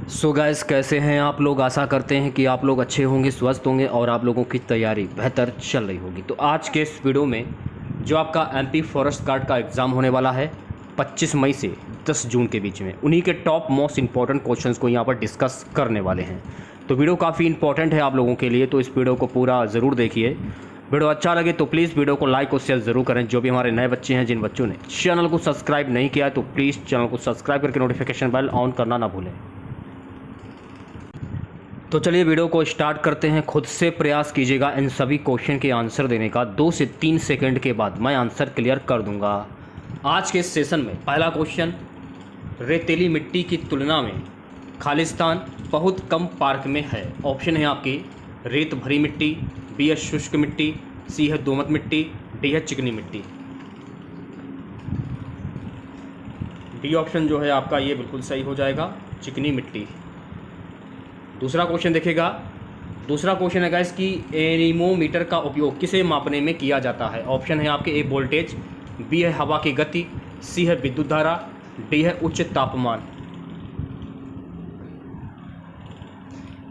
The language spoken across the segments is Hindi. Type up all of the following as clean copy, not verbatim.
सो गाइस, कैसे हैं आप लोग। आशा करते हैं कि आप लोग अच्छे होंगे, स्वस्थ होंगे और आप लोगों की तैयारी बेहतर चल रही होगी। तो आज के इस वीडियो में जो आपका एमपी फॉरेस्ट गार्ड का एग्ज़ाम होने वाला है 25 मई से 10 जून के बीच में, उन्हीं के टॉप मोस्ट इंपॉर्टेंट क्वेश्चंस को यहाँ पर डिस्कस करने वाले हैं। तो वीडियो काफ़ी इंपॉर्टेंट है आप लोगों के लिए, तो इस वीडियो को पूरा ज़रूर देखिए। वीडियो अच्छा लगे तो प्लीज़ वीडियो को लाइक और शेयर ज़रूर करें। जो भी हमारे नए बच्चे हैं, जिन बच्चों ने चैनल को सब्सक्राइब नहीं किया है, तो प्लीज़ चैनल को सब्सक्राइब करके नोटिफिकेशन बेल ऑन करना ना भूलें। तो चलिए वीडियो को स्टार्ट करते हैं। खुद से प्रयास कीजिएगा इन सभी क्वेश्चन के आंसर देने का। 2 से 3 सेकंड के बाद मैं आंसर क्लियर कर दूंगा। आज के सेशन में पहला क्वेश्चन, रेतीली मिट्टी की तुलना में खालिस्तान बहुत कम पार्क में है। ऑप्शन है आपकी रेत भरी मिट्टी, बी है शुष्क मिट्टी, सी है दोमट मिट्टी, डी है चिकनी मिट्टी। डी ऑप्शन जो है आपका ये बिल्कुल सही हो जाएगा, चिकनी मिट्टी। दूसरा क्वेश्चन देखिएगा। दूसरा क्वेश्चन है गाइस कि एनीमोमीटर का उपयोग किसे मापने में किया जाता है। ऑप्शन है आपके ए वोल्टेज, बी है हवा की गति, सी है विद्युत धारा, डी है उच्च तापमान।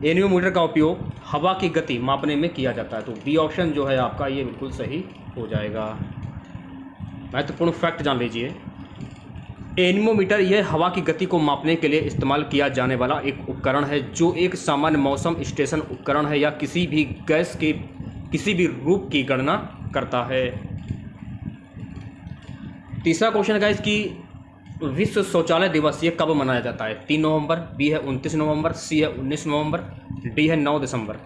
एनीमोमीटर का उपयोग हवा की गति मापने में किया जाता है, तो बी ऑप्शन जो है आपका ये बिल्कुल सही हो जाएगा। महत्वपूर्ण फैक्ट जान लीजिए, एनीमोमीटर यह हवा की गति को मापने के लिए इस्तेमाल किया जाने वाला एक उपकरण है, जो एक सामान्य मौसम स्टेशन उपकरण है या किसी भी गैस के किसी भी रूप की गणना करता है। तीसरा क्वेश्चन है इसकी, विश्व शौचालय दिवस ये कब मनाया जाता है। 3 नवंबर, बी है 29 नवंबर, सी है 19 नवंबर, डी है 9 दिसंबर।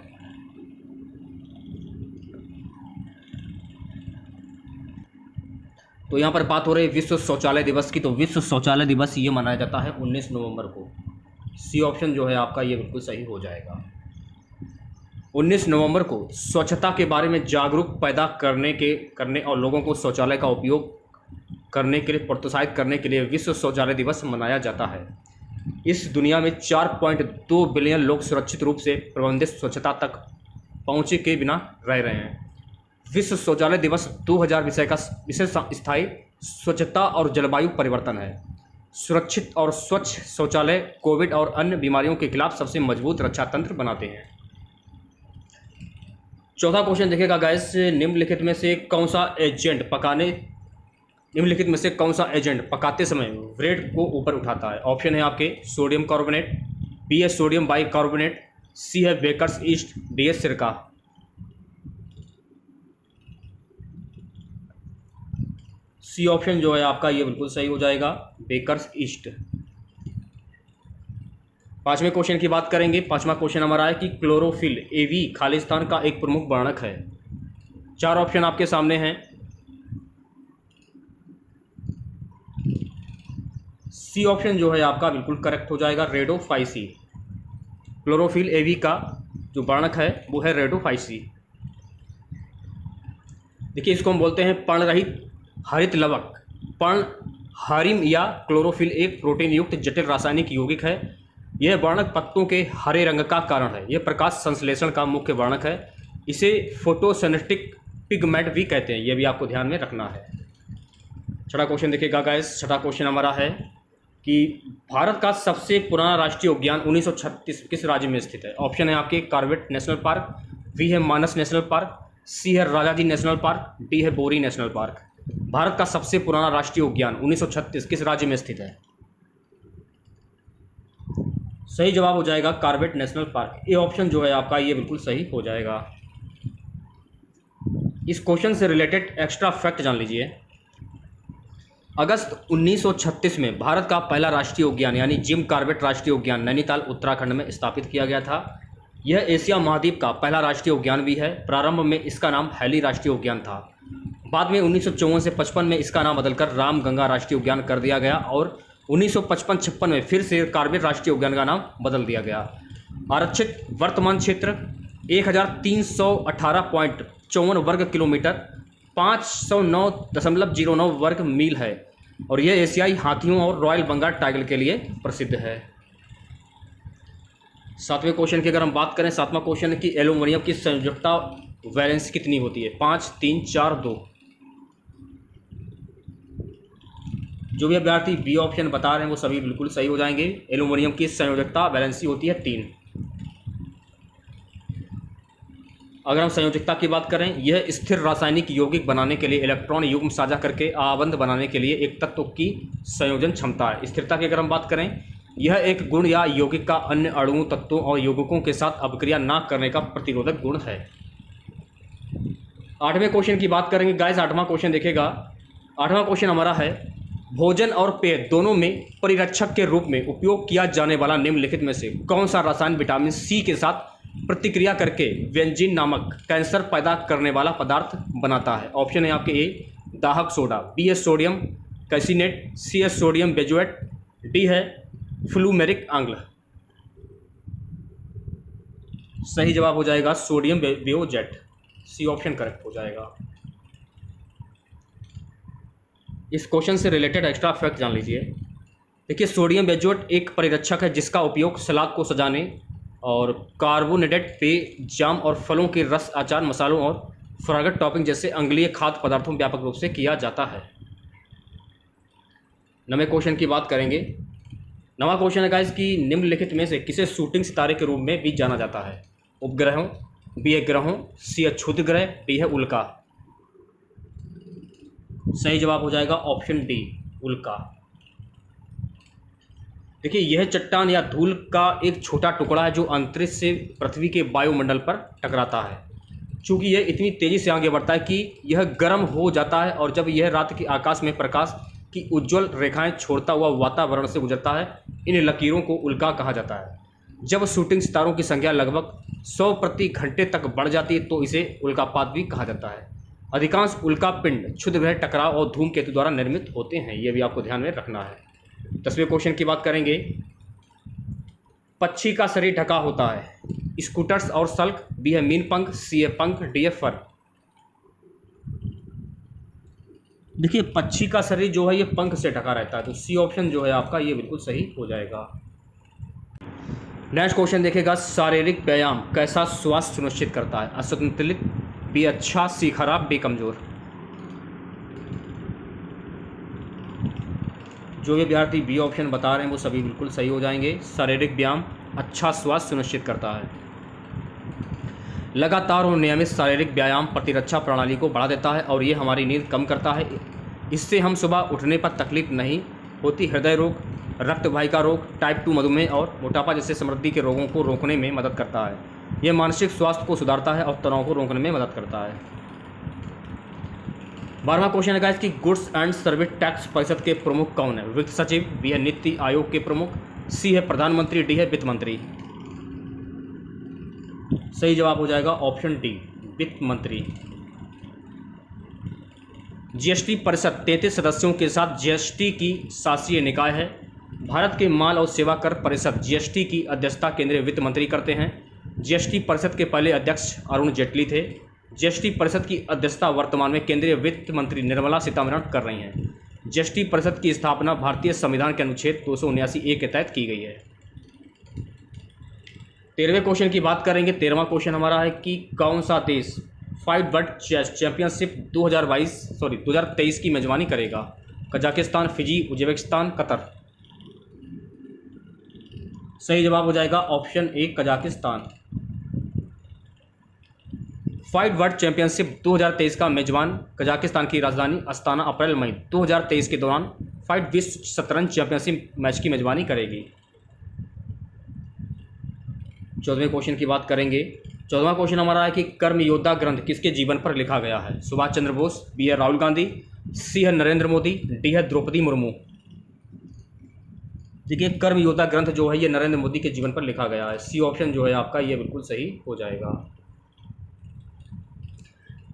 तो यहाँ पर बात हो रही है विश्व शौचालय दिवस की, तो विश्व शौचालय दिवस ये मनाया जाता है 19 नवंबर को। सी ऑप्शन जो है आपका ये बिल्कुल सही हो जाएगा। 19 नवंबर को स्वच्छता के बारे में जागरूक पैदा करने और लोगों को शौचालय का उपयोग करने के लिए प्रोत्साहित करने के लिए विश्व शौचालय दिवस मनाया जाता है। इस दुनिया में 4.2 बिलियन लोग सुरक्षित रूप से प्रबंधित स्वच्छता तक पहुँचे के बिना रह रहे हैं। विश्व शौचालय दिवस 2000 विषय का विषय स्थायी स्वच्छता और जलवायु परिवर्तन है। सुरक्षित और स्वच्छ शौचालय कोविड और अन्य बीमारियों के खिलाफ सबसे मजबूत रक्षा तंत्र बनाते हैं। चौथा क्वेश्चन देखिएगा गाइस, निम्नलिखित में से कौन सा एजेंट पकाते समय ब्रेड को ऊपर उठाता है। ऑप्शन है आपके सोडियम कार्बोनेट, बी है सोडियम बाइकार्बोनेट, सी है बेकर्स ईस्ट, डी है सिरका। सी ऑप्शन जो है आपका ये बिल्कुल सही हो जाएगा, बेकर्स ईस्ट। पांचवें क्वेश्चन की बात करेंगे। पांचवा क्वेश्चन हमारा है कि क्लोरोफिल एवी खालिस्तान का एक प्रमुख वर्णक है। 4 ऑप्शन आपके सामने हैं। सी ऑप्शन जो है आपका बिल्कुल करेक्ट हो जाएगा, रेडोफाइसी। क्लोरोफिल एवी का जो वर्णक है वो है रेडोफाइसी। देखिए, इसको हम बोलते हैं पर्णरहित हरित लवक। पर्णहरिम या क्लोरोफिल एक प्रोटीन युक्त जटिल रासायनिक यौगिक है। यह वर्णक पत्तों के हरे रंग का कारण है। यह प्रकाश संश्लेषण का मुख्य वर्णक है। इसे फोटोसिंथेटिक पिगमेंट भी कहते हैं, यह भी आपको ध्यान में रखना है। छठा क्वेश्चन देखिएगा गाइस। छठा क्वेश्चन हमारा है कि भारत का सबसे पुराना राष्ट्रीय उद्यान 1936 किस राज्य में स्थित है। ऑप्शन है आपके कॉर्बेट नेशनल पार्क, बी है मानस नेशनल पार्क, सी है राजाजी नेशनल पार्क, डी है बोरी नेशनल पार्क। भारत का सबसे पुराना राष्ट्रीय उद्यान 1936 किस राज्य में स्थित है। सही जवाब हो जाएगा कॉर्बेट नेशनल पार्क। ये ऑप्शन जो है आपका ये बिल्कुल सही हो जाएगा। इस क्वेश्चन से रिलेटेड एक्स्ट्रा फैक्ट जान लीजिए। अगस्त 1936 में भारत का पहला राष्ट्रीय उद्यान यानी जिम कॉर्बेट राष्ट्रीय उद्यान नैनीताल उत्तराखंड में स्थापित किया गया था। यह एशिया महाद्वीप का पहला राष्ट्रीय उद्यान भी है। प्रारंभ में इसका नाम हैली राष्ट्रीय उद्यान था। बाद में 1954 से 55 में इसका नाम बदलकर रामगंगा राष्ट्रीय उद्यान कर दिया गया और 1955-56 में फिर से कॉर्बेट राष्ट्रीय उद्यान का नाम बदल दिया गया। आरक्षित वर्तमान क्षेत्र 1318.54 वर्ग किलोमीटर 509.09 वर्ग मील है और यह एशियाई हाथियों और रॉयल बंगाल टाइगर के लिए प्रसिद्ध है। सातवें क्वेश्चन की अगर हम बात करें, सातवां क्वेश्चन है कि एल्यूमिनियम की संयोजकता वैलेंस कितनी होती है। 5, 3, 4, 2। जो भी अभ्यर्थी बी ऑप्शन बता रहे हैं वो सभी बिल्कुल सही हो जाएंगे। एल्यूमिनियम की संयोजकता वैलेंसी होती है 3। अगर हम संयोजकता की बात करें, यह स्थिर रासायनिक यौगिक बनाने के लिए इलेक्ट्रॉन युग्म साझा करके आबंध बनाने के लिए एक तत्व की संयोजन क्षमता है। स्थिरता की अगर हम बात करें, यह एक गुण या यौगिक का अन्य अणुओं, तत्वों और यौगिकों के साथ अपक्रिया न करने का प्रतिरोधक गुण है। 8वें क्वेश्चन की बात करेंगे गाइस। 8वां क्वेश्चन देखेगा। 8वां क्वेश्चन हमारा है, भोजन और पेय दोनों में परिरक्षक के रूप में उपयोग किया जाने वाला निम्नलिखित में से कौन सा रसायन विटामिन सी के साथ प्रतिक्रिया करके व्यंजिन नामक कैंसर पैदा करने वाला पदार्थ बनाता है। ऑप्शन है आपके ए दाहक सोडा, बी है सोडियम कैसिनेट, सी है सोडियम बेंजोएट, डी है फ्लूमेरिक अम्ल। सही जवाब हो जाएगा sodium benzoate, C option correct हो जाएगा। इस क्वेश्चन से रिलेटेड एक्स्ट्रा फैक्ट जान लीजिए। देखिए, सोडियम बेंजोएट एक परिरक्षक है जिसका उपयोग सलाद को सजाने और कार्बोनेटेड पेय, जाम और फलों के रस, अचार, मसालों और फ्रागट टॉपिंग जैसे अंगलीय खाद्य पदार्थों में व्यापक रूप से किया जाता है। 9वें क्वेश्चन की बात करेंगे। 9वां क्वेश्चन है गाइस कि निम्नलिखित में से किसे शूटिंग सितारे के रूप में भी जाना जाता है। उपग्रहों, बी है ग्रहों, सी है क्षुद्र ग्रह, डी है उल्का। सही जवाब हो जाएगा ऑप्शन डी उल्का। देखिए, यह चट्टान या धूल का एक छोटा टुकड़ा है जो अंतरिक्ष से पृथ्वी के वायुमंडल पर टकराता है। चूँकि यह इतनी तेज़ी से आगे बढ़ता है कि यह गर्म हो जाता है और जब यह रात के आकाश में प्रकाश की उज्ज्वल रेखाएं छोड़ता हुआ वातावरण से गुजरता है, इन लकीरों को उल्का कहा जाता है। जब शूटिंग सितारों की संख्या लगभग 100 प्रति घंटे तक बढ़ जाती है तो इसे उल्कापात भी कहा जाता है। अधिकांश उल्का पिंड क्षुद्र ग्रह, टकराव और धूमकेतु द्वारा निर्मित होते हैं। यह भी आपको ध्यान में रखना है। 10वें क्वेश्चन की बात करेंगे। पक्षी का शरीर ढका होता है। स्कूटर्स और सल्क, बी है मीन पंख, सी है पंख, डी है फर। देखिए, पक्षी का शरीर जो है ये पंख से ढका रहता है, तो सी ऑप्शन जो है आपका ये बिल्कुल सही हो जाएगा। नेक्स्ट क्वेश्चन देखेगा, शारीरिक व्यायाम कैसा स्वास्थ्य सुनिश्चित करता है। असंतुलित, बी अच्छा, सी खराब, डी कमजोर। जो भी विद्यार्थी बी ऑप्शन बता रहे हैं वो सभी बिल्कुल सही हो जाएंगे। शारीरिक व्यायाम अच्छा स्वास्थ्य सुनिश्चित करता है। लगातार और नियमित शारीरिक व्यायाम प्रतिरक्षा प्रणाली को बढ़ा देता है और ये हमारी नींद कम करता है। इससे हम सुबह उठने पर तकलीफ नहीं होती। हृदय रोग, रक्त वाहिका रोग, टाइप 2 मधुमेह और मोटापा जैसे समृद्धि के रोगों को रोकने में मदद करता है। यह मानसिक स्वास्थ्य को सुधारता है और तनाव को रोकने में मदद करता है। 12वां क्वेश्चन है कि गुड्स एंड सर्विस टैक्स परिषद के प्रमुख कौन है। वित्त सचिव, बी है नीति आयोग के प्रमुख, सी है प्रधानमंत्री, डी है वित्त मंत्री। सही जवाब हो जाएगा ऑप्शन डी वित्त मंत्री। जीएसटी परिषद 33 सदस्यों के साथ जीएसटी की शासीय निकाय है। भारत के माल और सेवा कर परिषद जीएसटी की अध्यक्षता केंद्रीय वित्त मंत्री करते हैं। जीएसटी परिषद के पहले अध्यक्ष अरुण जेटली थे। जीएसटी परिषद की अध्यक्षता वर्तमान में केंद्रीय वित्त मंत्री निर्मला सीतारमण कर रही हैं। जीएसटी परिषद की स्थापना भारतीय संविधान के अनुच्छेद 279A के तहत की गई है। 13वें क्वेश्चन की बात करेंगे। 13वां क्वेश्चन हमारा है कि कौन सा देश 5 वर्ल्ड चेस चैंपियनशिप 2023 की मेजबानी करेगा। Kazakhstan, Fiji, Uzbekistan, Qatar. सही जवाब हो जाएगा option A Kazakhstan. 5 world championship 2023 का मेजबान कजाकिस्तान की राजधानी अस्ताना अप्रैल मई 2023 के दौरान 5 विश्व शतरंज चैंपियनशिप मैच की मेजबानी करेगी। 14वें क्वेश्चन की बात करेंगे। 14वां क्वेश्चन हमारा है कि कर्म योद्धा ग्रंथ किसके जीवन पर लिखा गया है। सुभाष चंद्र बोस, बी है राहुल गांधी, सी है नरेंद्र मोदी, डी है द्रौपदी मुर्मू। देखिए, कर्म योद्धा ग्रंथ जो है ये नरेंद्र मोदी के जीवन पर लिखा गया है। सी ऑप्शन जो है आपका ये बिल्कुल सही हो जाएगा।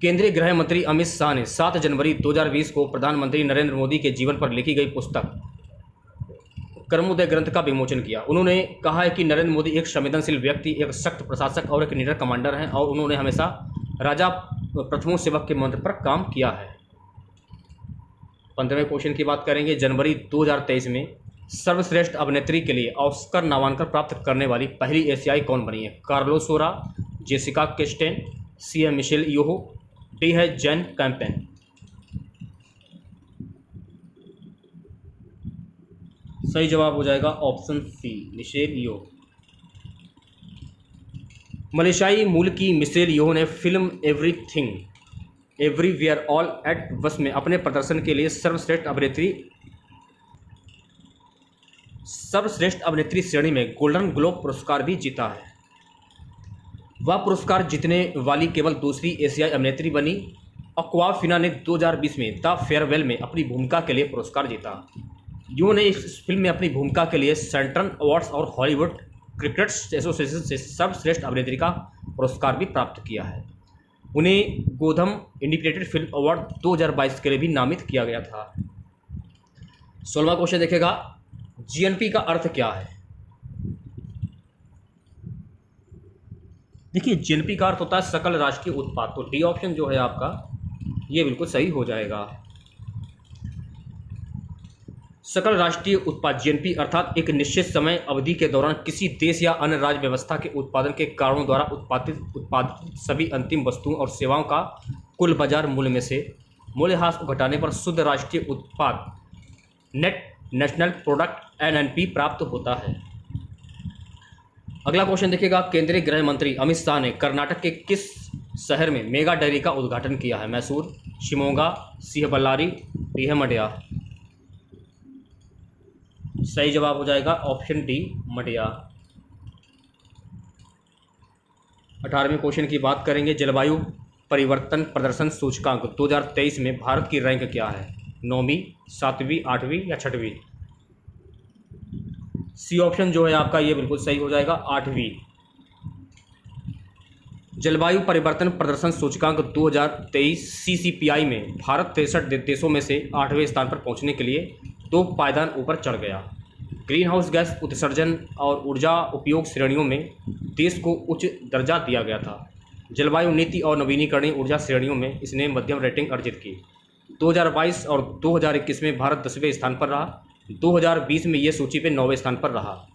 केंद्रीय गृह मंत्री अमित शाह ने 7 जनवरी 2020 को प्रधानमंत्री नरेंद्र मोदी के जीवन पर लिखी गई पुस्तक कर्मोदय ग्रंथ का विमोचन किया। उन्होंने कहा है कि नरेंद्र मोदी एक संवेदनशील व्यक्ति, एक सख्त प्रशासक और एक निडर कमांडर हैं और उन्होंने हमेशा राजा प्रथमों सेवक के मंत्र पर काम किया है। 15वें क्वेश्चन की बात करेंगे। जनवरी 2023 में सर्वश्रेष्ठ अभिनेत्री के लिए ऑस्कर नामांकन प्राप्त करने वाली पहली एशियाई कौन बनी है। कार्लो सोरा, जेसिका चेस्टेन, सी है मिशेल योहो, डी है जैन कैम्पेन। सही जवाब हो जाएगा ऑप्शन सी, मिशेल यो। मलेशियाई मूल की मिशेल यो ने film everything everywhere all at once में अपने प्रदर्शन के लिए सर्वश्रेष्ठ अभिनेत्री श्रेणी में गोल्डन ग्लोब पुरस्कार भी जीता है। वह पुरस्कार जीतने वाली केवल दूसरी एशियाई अभिनेत्री बनी। अक्वाफिना ने 2020 में द फेयरवेल में अपनी भूमिका के लिए पुरस्कार जीता। यो ने इस फिल्म में अपनी भूमिका के लिए सैटर्न अवार्ड्स और हॉलीवुड क्रिकेट एसोसिएशन से सर्वश्रेष्ठ अभिनेत्री का पुरस्कार भी प्राप्त किया है। उन्हें गोधम इंडिपेंडेंट फिल्म अवार्ड 2022 के लिए भी नामित किया गया था। 16वां क्वेश्चन देखेगा, जीएनपी का अर्थ क्या है? देखिए, जीएनपी का अर्थ होता है सकल राष्ट्रीय उत्पाद। तो डी ऑप्शन जो है आपका ये बिल्कुल सही हो जाएगा। सकल राष्ट्रीय उत्पाद जीएनपी अर्थात एक निश्चित समय अवधि के दौरान किसी देश या अन्य राज्य व्यवस्था के उत्पादन के कारणों द्वारा उत्पादित सभी अंतिम वस्तुओं और सेवाओं का कुल बाजार मूल्य में से मूल्यह्रास को घटाने पर शुद्ध राष्ट्रीय उत्पाद नेट नेशनल प्रोडक्ट एनएनपी प्राप्त होता है। अगला क्वेश्चन देखिएगा, केंद्रीय गृह मंत्री अमित शाह ने कर्नाटक के किस शहर में मेगा डेयरी का उद्घाटन किया है? मैसूर, शिमोगा, सिंहबल्लारी, मंड्या। सही जवाब हो जाएगा ऑप्शन डी, मंड्या। 18वें क्वेश्चन की बात करेंगे, जलवायु परिवर्तन प्रदर्शन सूचकांक 2023 में भारत की रैंक क्या है? 9वीं, 7वीं, 8वीं या 6वीं? सी ऑप्शन जो है आपका ये बिल्कुल सही हो जाएगा, 8वीं। जलवायु परिवर्तन प्रदर्शन सूचकांक 2023 CCPI में भारत 63 देशों में से 8वें स्थान पर पहुंचने के लिए 2 पायदान ऊपर चढ़ गया। ग्रीन हाउस गैस उत्सर्जन और ऊर्जा उपयोग श्रेणियों में देश को उच्च दर्जा दिया गया था। जलवायु नीति और नवीनीकरणीय ऊर्जा श्रेणियों में इसने मध्यम रेटिंग अर्जित की। 2022 और 2021 में भारत 10वें स्थान पर रहा। 2020 में ये सूची पे 9वें स्थान पर रहा।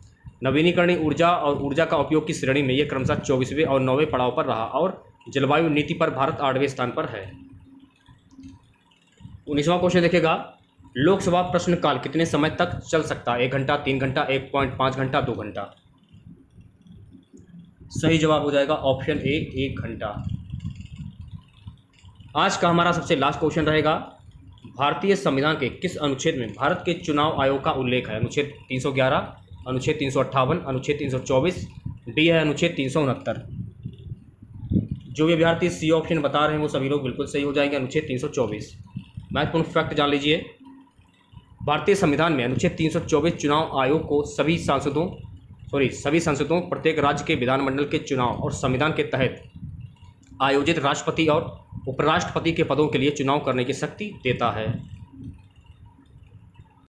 नवीनीकरणीय ऊर्जा और ऊर्जा का उपयोग की श्रेणी में ये क्रमशः 24वें और 9वें पड़ाव पर रहा और जलवायु नीति पर भारत 8वें स्थान पर है। 19वां क्वेश्चन देखेगा, लोकसभा प्रश्नकाल कितने समय तक चल सकता है? 1 घंटा, 3 घंटा, 1.5 घंटा, 2 घंटा? सही जवाब हो जाएगा ऑप्शन ए, 1 घंटा। आज का हमारा सबसे लास्ट क्वेश्चन रहेगा, भारतीय संविधान के किस अनुच्छेद में भारत के चुनाव आयोग का उल्लेख है? अनुच्छेद 311, अनुच्छेद 358, अनुच्छेद 324, डी है अनुच्छेद 369। जो भी अभ्यर्थी सी ऑप्शन बता रहे हैं वो सभी लोग बिल्कुल सही हो जाएंगे, अनुच्छेद 324। महत्वपूर्ण फैक्ट जान लीजिए, भारतीय संविधान में अनुच्छेद 324 चुनाव आयोग को सभी सांसदों प्रत्येक राज्य के विधानमंडल के चुनाव और संविधान के तहत आयोजित राष्ट्रपति और उपराष्ट्रपति के पदों के लिए चुनाव करने की शक्ति देता है।